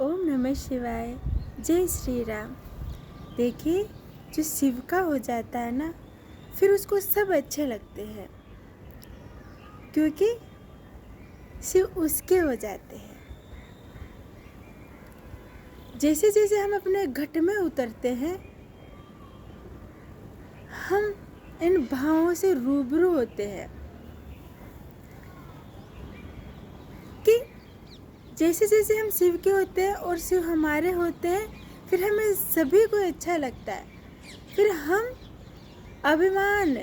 ओम नमः शिवाय। जय श्री राम। देखिए, जो शिव का हो जाता है ना, फिर उसको सब अच्छे लगते हैं, क्योंकि शिव उसके हो जाते हैं। जैसे जैसे हम अपने घट में उतरते हैं, हम इन भावों से रूबरू होते हैं कि जैसे जैसे हम शिव के होते हैं और शिव हमारे होते हैं, फिर हमें सभी को अच्छा लगता है। फिर हम अभिमान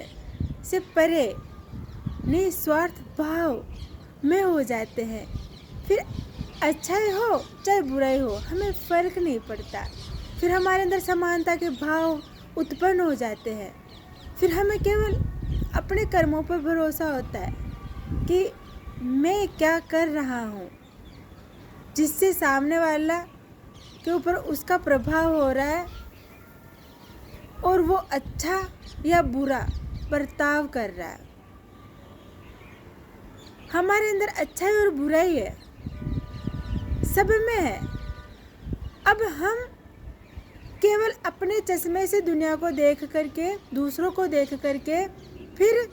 से परे निस्वार्थ भाव में हो जाते हैं। फिर अच्छाई हो चाहे बुराई हो, हमें फ़र्क नहीं पड़ता। फिर हमारे अंदर समानता के भाव उत्पन्न हो जाते हैं। फिर हमें केवल अपने कर्मों पर भरोसा होता है कि मैं क्या कर रहा हूँ, जिससे सामने वाला के ऊपर उसका प्रभाव हो रहा है और वो अच्छा या बुरा बर्ताव कर रहा है। हमारे अंदर अच्छाई और बुराई है, सब में है। अब हम केवल अपने चश्मे से दुनिया को देख करके, दूसरों को देख करके फिर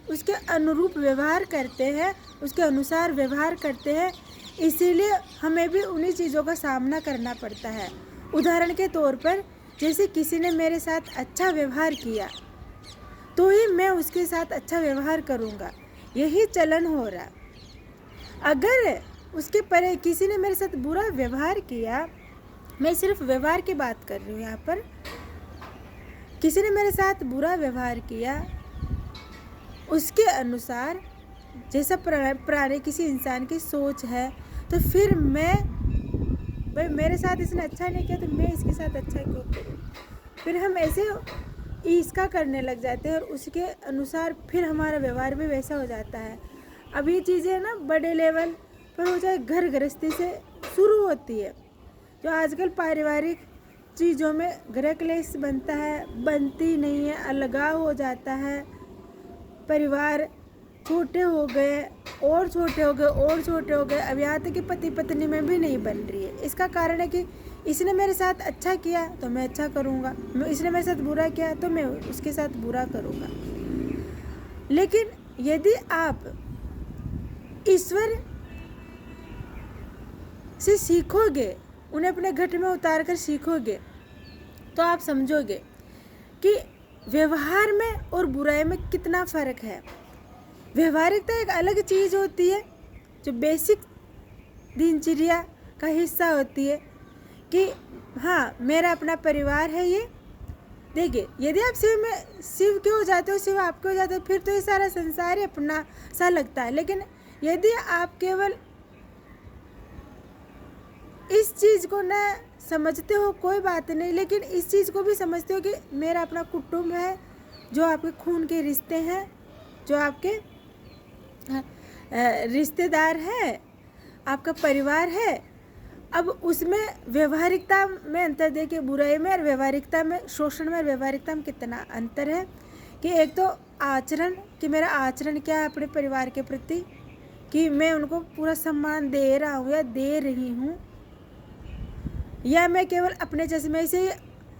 उसके अनुरूप व्यवहार करते हैं, उसके अनुसार व्यवहार करते हैं। इसीलिए हमें भी उन्हीं चीज़ों का सामना करना पड़ता है। उदाहरण के तौर पर, जैसे किसी ने मेरे साथ अच्छा व्यवहार किया तो ही मैं उसके साथ अच्छा व्यवहार करूँगा, यही चलन हो रहा। अगर उसके परे किसी ने मेरे साथ बुरा व्यवहार किया, मैं सिर्फ व्यवहार की बात कर रही हूँ यहाँ पर, किसी ने मेरे साथ बुरा व्यवहार किया, उसके अनुसार जैसा पुराने किसी इंसान की सोच है, तो फिर भाई मेरे साथ इसने अच्छा नहीं किया तो मैं इसके साथ अच्छा क्यों करूँ। फिर हम ऐसे ईर्ष्या करने लग जाते हैं और उसके अनुसार फिर हमारा व्यवहार भी वैसा हो जाता है। अब ये चीज़ें ना बड़े लेवल पर हो जाए, घर गृहस्थी से शुरू होती है। जो आजकल पारिवारिक चीज़ों में गृह क्लेश बनता है, बनती नहीं है, अलगाव हो जाता है, परिवार छोटे हो गए और छोटे हो गए और छोटे हो गए। अब यहाँ तक कि पति पत्नी में भी नहीं बन रही है। इसका कारण है कि इसने मेरे साथ अच्छा किया तो मैं अच्छा करूँगा, इसने मेरे साथ बुरा किया तो मैं उसके साथ बुरा करूँगा। लेकिन यदि आप ईश्वर से सीखोगे, उन्हें अपने घट में उतार कर सीखोगे, तो आप समझोगे कि व्यवहार में और बुराई में कितना फ़र्क है। व्यवहारिकता एक अलग चीज़ होती है, जो बेसिक दिनचर्या का हिस्सा होती है कि हाँ, मेरा अपना परिवार है ये। देखिए, यदि आप शिव के हो जाते हो, शिव आपके हो जाते हो, फिर तो ये सारा संसार ही अपना सा लगता है। लेकिन यदि आप केवल इस चीज़ को न समझते हो, कोई बात नहीं, लेकिन इस चीज़ को भी समझते हो कि मेरा अपना कुटुंब है, जो आपके खून के रिश्ते हैं, जो आपके रिश्तेदार है, आपका परिवार है। अब उसमें व्यवहारिकता में अंतर देखिए, बुराई में और व्यवहारिकता में, शोषण में और व्यवहारिकता में कितना अंतर है। कि एक तो आचरण, कि मेरा आचरण क्या है अपने परिवार के प्रति, कि मैं उनको पूरा सम्मान दे रहा हूँ या दे रही हूँ, या मैं केवल अपने चश्मे से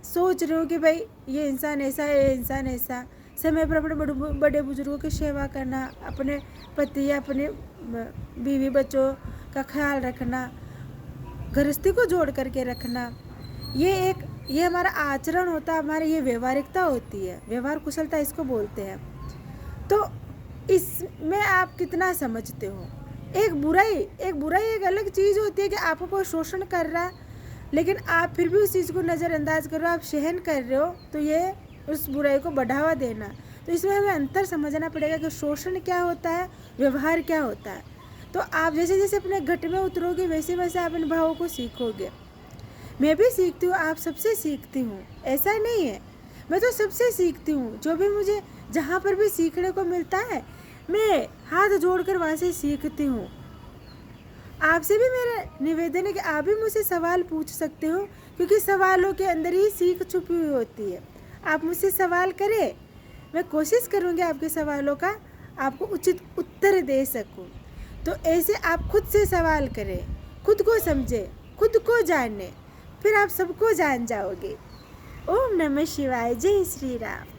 सोच रही हूँ कि भाई ये इंसान ऐसा है, ये इंसान ऐसा। समय पर अपने बड़े बुजुर्गों की सेवा करना, अपने पति या अपने बीवी बच्चों का ख्याल रखना, गृहस्थी को जोड़ करके रखना, ये हमारा आचरण होता है, हमारी ये व्यवहारिकता होती है, व्यवहार कुशलता इसको बोलते हैं। तो इसमें आप कितना समझते हो। एक बुराई एक अलग चीज़ होती है कि आपको कोई शोषण कर रहा है, लेकिन आप फिर भी उस चीज़ को नज़रअंदाज कर रहे हो, आप सहन कर रहे हो, तो ये उस बुराई को बढ़ावा देना। तो इसमें हमें अंतर समझना पड़ेगा कि शोषण क्या होता है, व्यवहार क्या होता है। तो आप जैसे जैसे अपने घट में उतरोगे, वैसे वैसे आप इन भावों को सीखोगे। मैं भी सीखती हूँ, आप सबसे सीखती हूँ, ऐसा नहीं है। मैं तो सबसे सीखती हूँ, जो भी मुझे जहाँ पर भी सीखने को मिलता है, मैं हाथ जोड़कर वहाँ से सीखती हूँ। आपसे भी मेरा निवेदन है कि आप भी मुझसे सवाल पूछ सकते हो, क्योंकि सवालों के अंदर ही सीख छुपी हुई होती है। आप मुझसे सवाल करें, मैं कोशिश करूँगी आपके सवालों का आपको उचित उत्तर दे सकूँ। तो ऐसे आप खुद से सवाल करें, खुद को समझें, खुद को जाने, फिर आप सबको जान जाओगे। ओम नमः शिवाय। जय श्री राम।